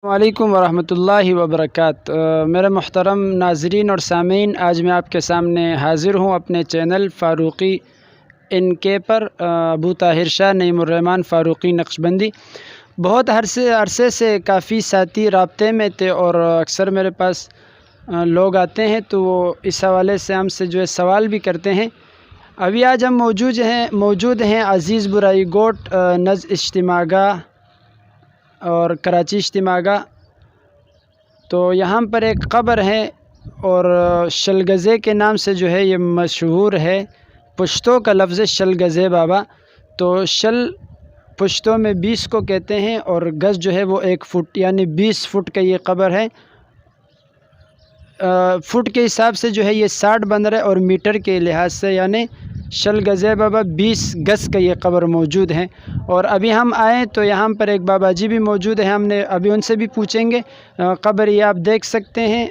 وعلیکم ورحمۃ اللہ وبرکاتہ۔ میرے محترم ناظرین اور سامعین، آج میں آپ کے سامنے حاضر ہوں اپنے چینل فاروقی ان کے پر ابو طاہر شاہ نعیم الرحمن فاروقی نقشبندی۔ بہت عرصے سے کافی ساتھی رابطے میں تھے اور اکثر میرے پاس لوگ آتے ہیں تو وہ اس حوالے سے ہم سے جو ہے سوال بھی کرتے ہیں۔ ابھی آج ہم موجود ہیں عزیز برائی گوٹ نز اجتماع گاہ اور کراچی اجتماع گاہ۔ تو یہاں پر ایک قبر ہے اور شلگزے کے نام سے جو ہے یہ مشہور ہے۔ پشتو کا لفظ ہے شلگزے بابا۔ تو شل پشتو میں 20 کو کہتے ہیں اور گز جو ہے وہ 1 فٹ یعنی 20 فٹ کا یہ قبر ہے۔ فٹ کے حساب سے جو ہے یہ 60 بن رہا ہے اور میٹر کے لحاظ سے یعنی شلگزے بابا 20 گز کا یہ قبر موجود ہے۔ اور ابھی ہم آئیں تو یہاں پر ایک بابا جی بھی موجود ہیں، ہم نے ابھی ان سے بھی پوچھیں گے۔ قبر یہ آپ دیکھ سکتے ہیں،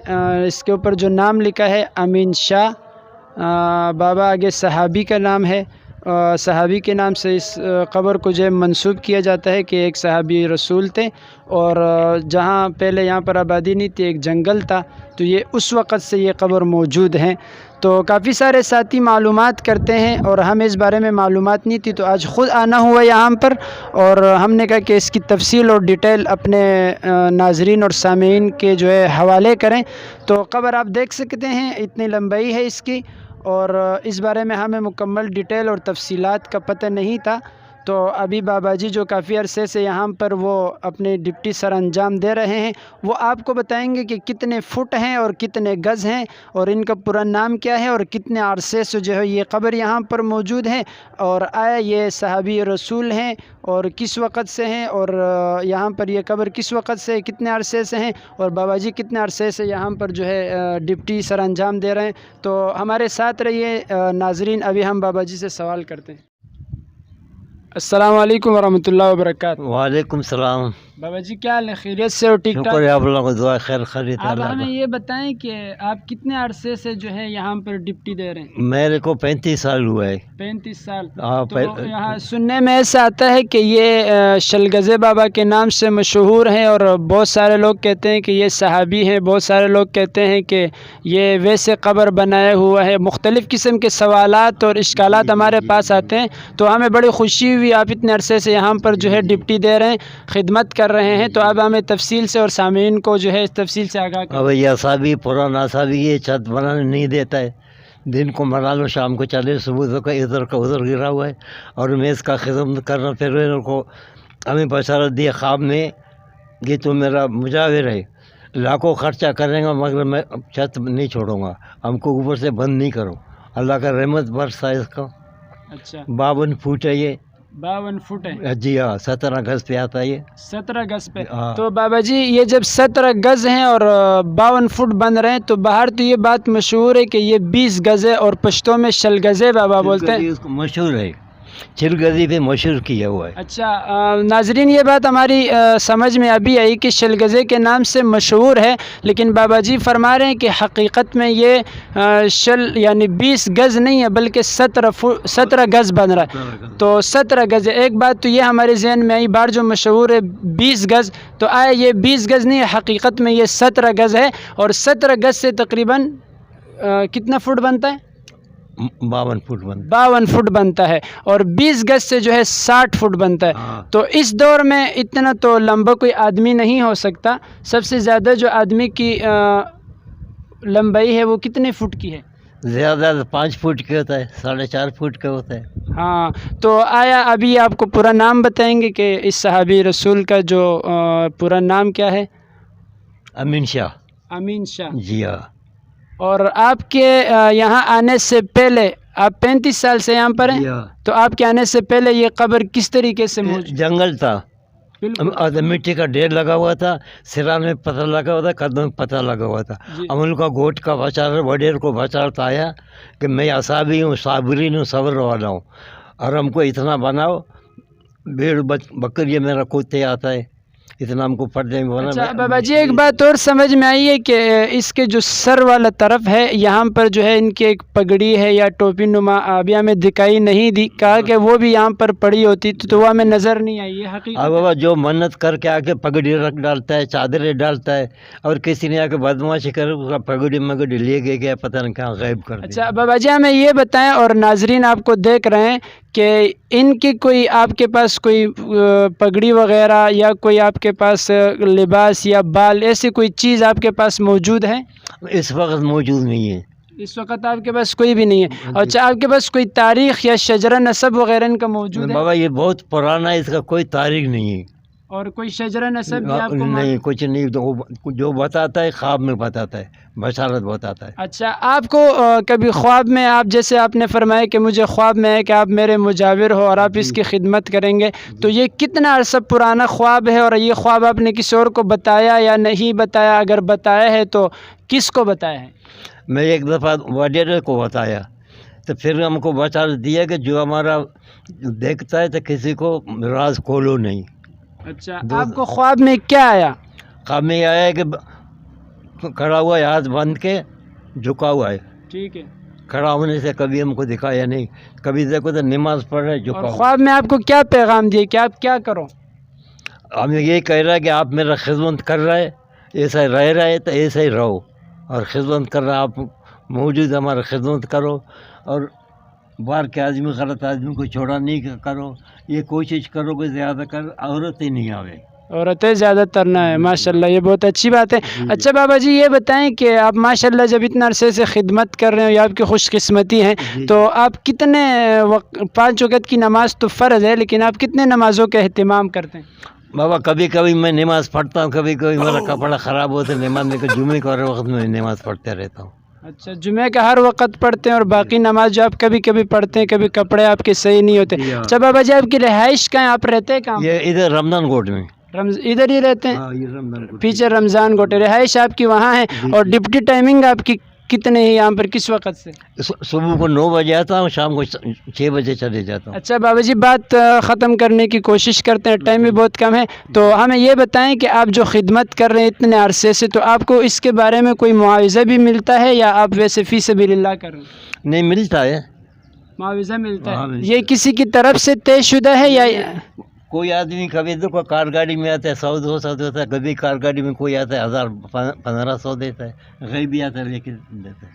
اس کے اوپر جو نام لکھا ہے امین شاہ بابا، آگے صحابی کا نام ہے، صحابی کے نام سے اس قبر کو جو ہے منسوب کیا جاتا ہے کہ ایک صحابی رسول تھے اور جہاں پہلے یہاں پر آبادی نہیں تھی، ایک جنگل تھا، تو یہ اس وقت سے یہ قبر موجود ہیں۔ تو کافی سارے ساتھی معلومات کرتے ہیں اور ہمیں اس بارے میں معلومات نہیں تھی، تو آج خود آنا ہوا یہاں پر اور ہم نے کہا کہ اس کی تفصیل اور ڈیٹیل اپنے ناظرین اور سامعین کے جو ہے حوالے کریں۔ تو قبر آپ دیکھ سکتے ہیں، اتنی لمبائی ہے اس کی اور اس بارے میں ہمیں مکمل ڈیٹیل اور تفصیلات کا پتہ نہیں تھا۔ تو ابھی بابا جی جو کافی عرصے سے یہاں پر وہ اپنے ڈپٹی سر انجام دے رہے ہیں، وہ آپ کو بتائیں گے کہ کتنے فٹ ہیں اور کتنے گز ہیں اور ان کا پورا نام کیا ہے اور کتنے عرصے سے جو ہے یہ قبر یہاں پر موجود ہے اور آیا یہ صحابی رسول ہیں اور کس وقت سے ہیں اور یہاں پر یہ قبر کس وقت سے کتنے عرصے سے ہیں اور بابا جی کتنے عرصے سے یہاں پر جو ہے ڈپٹی سر انجام دے رہے ہیں۔ تو ہمارے ساتھ رہیے ناظرین، ابھی ہم بابا جی سے سوال کرتے ہیں۔ السلام علیکم ورحمۃ اللہ وبرکاتہ۔ وعلیکم السلام۔ بابا جی کیا حال ہے؟ خیریت سے اور ٹھیک ٹھاک؟ شکر ہے آپ لوگوں کو، دعا خیر خیریت آپ اللہ ہمیں کا۔ یہ بتائیں کہ آپ کتنے عرصے سے جو ہے یہاں پر ڈپٹی دے رہے ہیں؟ میرے کو 35 سال ہوا ہے۔ 35 سال۔ ہاں، تو یہاں سننے میں ایسا آتا ہے کہ یہ شلگزے بابا کے نام سے مشہور ہیں اور بہت سارے لوگ کہتے ہیں کہ یہ صحابی ہیں، بہت سارے لوگ کہتے ہیں کہ یہ ویسے قبر بنایا ہوا ہے۔ مختلف قسم کے سوالات اور اشکالات ہمارے پاس آتے ہیں، تو ہمیں بڑی خوشی ہوئی آپ اتنے عرصے سے یہاں پر جو ہے ڈپٹی دے رہے ہیں، خدمت کر رہے ہیں۔ تو اب ہمیں تفصیل سے اور سامعین کو جو ہے تفصیل سے آگاہ کریں۔ اب یہ صحابی پرانا صحابی یہ چھت بنانے نہیں دیتا ہے، دن کو بنا لو شام کو چلے، صبح کا ادھر کا ادھر گرا ہوا ہے اور میں اس کا خدمت کرنا، پھر ان کو ہمیں بشارت دی خواب میں کہ تو میرا مجاور ہے، لاکھوں خرچہ کریں گا مگر میں چھت نہیں چھوڑوں گا، ہم کو اوپر سے بند نہیں کرو، اللہ کا رحمت برسا اس کا۔ اچھا، 52 فٹ ہے یہ۔ 52 فٹ ہے؟ جی ہاں، 17 گز پہ آتا ہے یہ۔ 17 گز پہ؟ ہاں۔ تو بابا جی یہ جب 17 گز ہیں اور 52 فٹ بن رہے ہیں تو باہر تو یہ بات مشہور ہے کہ یہ 20 گز ہے اور پشتوں میں شلگزے بابا بولتے ہیں۔ اس کو مشہور ہے، چلگزی پہ مشہور کیا ہوا ہے۔ اچھا ناظرین، یہ بات ہماری سمجھ میں ابھی آئی کہ شلگزے کے نام سے مشہور ہے، لیکن بابا جی فرما رہے ہیں کہ حقیقت میں یہ شل یعنی 20 گز نہیں ہے بلکہ 17 گز بن رہا ہے۔ تو 17 گز ہے۔ ایک بات تو یہ ہمارے ذہن میں آئی، بار جو مشہور ہے 20 گز، تو آیا یہ 20 گز نہیں ہے، حقیقت میں یہ 17 گز ہے اور 17 گز سے تقریباً کتنا فٹ بنتا ہے؟ 52 فٹ بن۔ 52 فٹ بنتا ہے اور 20 گز سے جو ہے 60 فٹ بنتا ہے۔ تو اس دور میں اتنا تو لمبا کوئی آدمی نہیں ہو سکتا۔ سب سے زیادہ جو آدمی کی لمبائی ہے وہ کتنے فٹ کی ہے؟ زیادہ 5 فٹ کا ہوتا ہے، 4.5 فٹ کا ہوتا ہے۔ ہاں، تو آیا ابھی آپ کو پورا نام بتائیں گے کہ اس صحابی رسول کا جو پورا نام کیا ہے؟ امین شاہ۔ امین شاہ۔ جی ہاں۔ اور آپ کے یہاں آنے سے پہلے، آپ 35 سال سے یہاں پر ہیں، تو آپ کے آنے سے پہلے یہ قبر کس طریقے سے موجود؟ جنگل تھا، مٹی کا ڈھیر لگا ہوا تھا، سران میں پتھر لگا ہوا تھا، قدم میں پتھر لگا ہوا تھا۔ ہم ان کا گوٹ کا بچار وڈیر کو بچارتا آیا کہ میں اصحابی ہوں، صابرین ہوں، صبر والا ہوں، اور ہم کو اتنا بناؤ، بھیڑ بکری میرا کتے آتا ہے، اتنا ہم کو پڑھنے میں اچھا بابا جی ایک بات اور سمجھ میں آئی ہے کہ اس کے جو سر والا طرف ہے یہاں پر جو ہے ان کی ایک پگڑی ہے یا ٹوپی نما ابھی ہمیں دکھائی نہیں دی، کہا کہ وہ بھی یہاں پر پڑی ہوتی تو وہ ہمیں نظر نہیں آئی، یہ حقیقت ہے؟ بابا جو منت کر کے آ کے پگڑی رکھ ڈالتا ہے، چادریں ڈالتا ہے، اور کسی نے آ کے بدماشی کر اس کا پگڑی مگڑی لے گیا پتہ نہیں کہاں غائب کر دیا۔ اچھا بابا جی ہمیں یہ بتائیں، اور ناظرین آپ کو دیکھ رہے ہیں کہ ان کی کوئی آپ کے پاس کوئی پگڑی وغیرہ یا کوئی آپ کے پاس لباس یا بال ایسی کوئی چیز آپ کے پاس موجود ہے؟ اس وقت موجود نہیں ہے، اس وقت آپ کے پاس کوئی بھی نہیں ہے۔ اچھا آپ کے پاس کوئی تاریخ یا شجرہ نسب وغیرہ ان کا موجود ہے؟ بابا یہ بہت پرانا ہے، اس کا کوئی تاریخ نہیں ہے، اور کوئی شجرہ نسب بھی آپ کو نہیں کچھ نہیں، جو بتاتا ہے خواب میں بتاتا ہے، بشارت بتاتا ہے۔ اچھا آپ کو کبھی خواب میں آپ جیسے آپ نے فرمایا کہ مجھے خواب میں ہے کہ آپ میرے مجاور ہو اور آپ اس کی خدمت کریں گے، تو یہ کتنا عرصہ پرانا خواب ہے، اور یہ خواب آپ نے کسی اور کو بتایا یا نہیں بتایا؟ اگر بتایا ہے تو کس کو بتایا ہے؟ میں ایک دفعہ وڈیرے کو بتایا تو پھر ہم کو بشارت دیا کہ جو ہمارا دیکھتا ہے تو کسی کو راز کھولو نہیں۔ اچھا آپ کو خواب میں کیا آیا؟ خواب میں آیا ہے کہ کھڑا ہوا ہے، ہاتھ بند کے جھکا ہوا ہے، ٹھیک ہے، کھڑا ہونے سے کبھی ہم کو دکھایا نہیں، کبھی دیکھو تو نماز پڑھ رہے اور جھکا ہوا۔ خواب میں آپ کو کیا پیغام دیے کہ آپ کیا کرو؟ ہمیں یہ کہہ رہا ہے کہ آپ میرا خدمت کر رہے، ایسا رہ رہے تو ایسا ہی رہو، اور خدمت کر رہا آپ موجود ہمارا خدمت کرو، اور باہر کے آدمی غلط آدمی کو چھوڑا نہیں کرو، یہ کوشش کرو کہ زیادہ کر عورتیں نہیں آوے، عورتیں زیادہ ترنا ہے، ماشاءاللہ یہ بہت اچھی بات ہے۔ اچھا بابا جی یہ بتائیں کہ آپ ماشاءاللہ جب اتنا عرصے سے خدمت کر رہے ہیں، یہ آپ کی خوش قسمتی ہے، تو آپ کتنے وقت 5 وقت کی نماز تو فرض ہے، لیکن آپ کتنے نمازوں کا اہتمام کرتے ہیں؟ بابا کبھی کبھی میں نماز پڑھتا ہوں، کبھی کبھی میرا کپڑا خراب ہوتا ہے نماز میں، جمعے کے وقت میں نماز پڑھتے رہتا ہوں۔ اچھا جمعے کا ہر وقت پڑھتے ہیں، اور باقی نماز جو آپ کبھی کبھی پڑھتے ہیں، کبھی کپڑے آپ کے صحیح نہیں ہوتے۔ اچھا بابا جی آپ کی رہائش کہاں ہے؟ آپ رہتے ہیں کہاں؟ یہ ادھر رمضان کوٹ میں، ادھر ہی رہتے ہیں، یہ رمضان کوٹ پیچھے رمضان گوٹے رہائش آپ کی وہاں ہے۔ اور ڈپٹی ٹائمنگ آپ کی کتنے ہیں یہاں پر، کس وقت سے؟ صبح کو 9 بجے آتا ہوں، شام کو 6 بجے چلے جاتا ہوں۔ اچھا بابا جی بات ختم کرنے کی کوشش کرتے ہیں، ٹائم بھی بہت کم ہے، تو ہمیں یہ بتائیں کہ آپ جو خدمت کر رہے ہیں اتنے عرصے سے، تو آپ کو اس کے بارے میں کوئی معاوضہ بھی ملتا ہے یا آپ ویسے فی سبیل اللہ کر رہے ہیں؟ نہیں ملتا ہے، معاوضہ ملتا ہے، یہ کسی کی طرف سے طے شدہ ہے یا کوئی آدمی کبھی دیکھو کار گاڑی میں آتا ہے 100-200 دیتا ہے، کبھی کار گاڑی میں کوئی آتا ہے 1000-1500 دیتا ہے، غیبی آتا ہے لیکن دیتا ہے۔